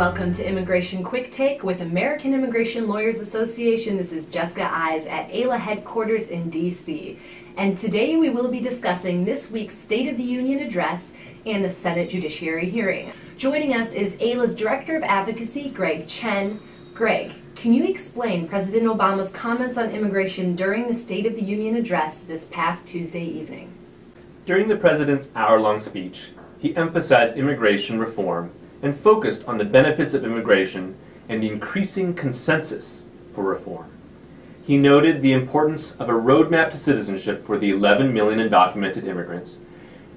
welcome to Immigration Quicktake with American Immigration Lawyers Association. This is Jessica Eise at Eise headquarters in DC. And today we will be discussing this week's State of the Union address and the Senate Judiciary hearing. Joining us is Eise's Director of Advocacy, Chen. Greg, can you explain President Obama's comments on immigration during the State of the Union address this past Tuesday evening? During the President's hour-long speech, he emphasized immigration reform and focused on the benefits of immigration and the increasing consensus for reform. He noted the importance of a roadmap to citizenship for the 11 million undocumented immigrants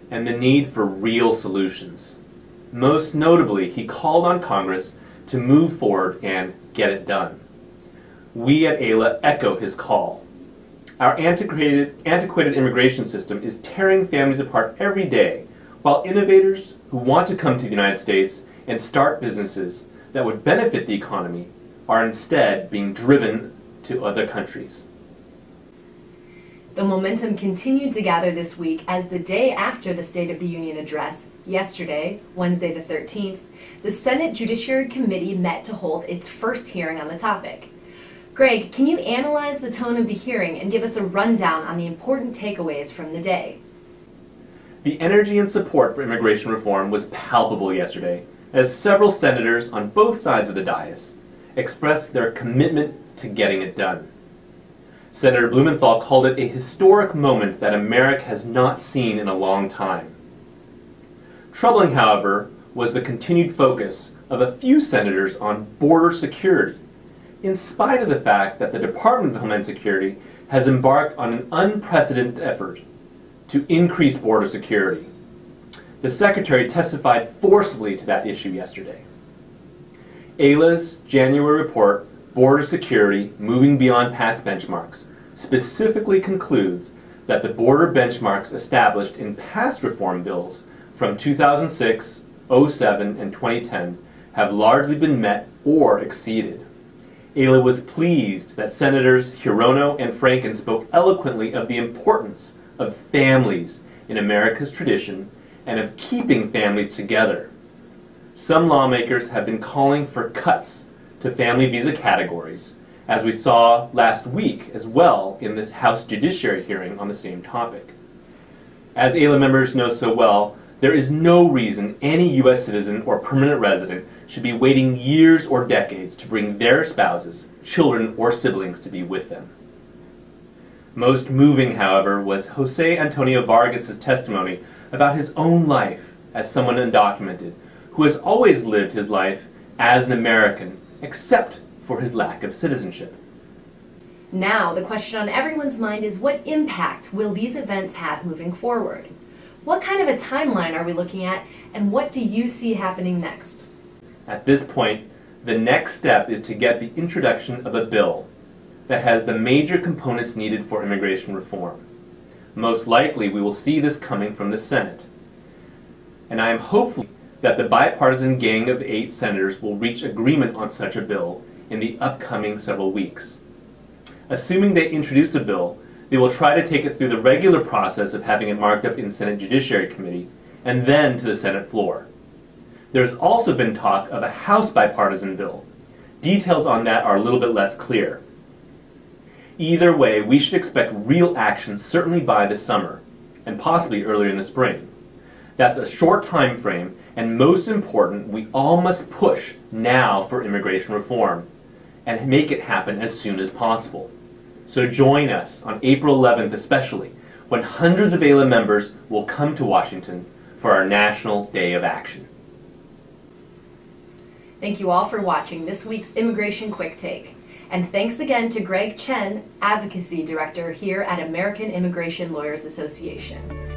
and the need for real solutions. Most notably, he called on Congress to move forward and get it done. We at Eise echo his call. Our antiquated immigration system is tearing families apart every day, while innovators who want to come to the United States and start businesses that would benefit the economy are instead being driven to other countries. The momentum continued to gather this week as the day after the State of the Union address, yesterday, Wednesday the 13th, the Senate Judiciary Committee met to hold its first hearing on the topic. Greg, can you analyze the tone of the hearing and give us a rundown on the important takeaways from the day? The energy and support for immigration reform was palpable yesterday, as several senators on both sides of the dais expressed their commitment to getting it done. Senator Blumenthal called it a historic moment that America has not seen in a long time. Troubling, however, was the continued focus of a few senators on border security, in spite of the fact that the Department of Homeland Security has embarked on an unprecedented effort to increase border security. The Secretary testified forcefully to that issue yesterday. Eise's January report, Border Security Moving Beyond Past Benchmarks, specifically concludes that the border benchmarks established in past reform bills from 2006, 07, and 2010 have largely been met or exceeded. Eise was pleased that Senators Hirono and Franken spoke eloquently of the importance of families in America's tradition and of keeping families together. Some lawmakers have been calling for cuts to family visa categories, as we saw last week as well in the House Judiciary hearing on the same topic. As Eise members know so well, there is no reason any U.S. citizen or permanent resident should be waiting years or decades to bring their spouses, children, or siblings to be with them. Most moving, however, was Jose Antonio Vargas' testimony about his own life as someone undocumented, who has always lived his life as an American, except for his lack of citizenship. Now, the question on everyone's mind is, what impact will these events have moving forward? What kind of a timeline are we looking at, and what do you see happening next? At this point, the next step is to get the introduction of a bill that has the major components needed for immigration reform. Most likely, we will see this coming from the Senate. And I am hopeful that the bipartisan gang of 8 senators will reach agreement on such a bill in the upcoming several weeks. Assuming they introduce a bill, they will try to take it through the regular process of having it marked up in Senate Judiciary Committee and then to the Senate floor. There's also been talk of a House bipartisan bill. Details on that are a little bit less clear. Either way, we should expect real action certainly by the summer, and possibly earlier in the spring. That's a short time frame, and most important, we all must push now for immigration reform, and make it happen as soon as possible. So join us on April 11th especially, when hundreds of Eise members will come to Washington for our National Day of Action. Thank you all for watching this week's Immigration Quicktake. And thanks again to Chen, Advocacy Director here at American Immigration Lawyers Association.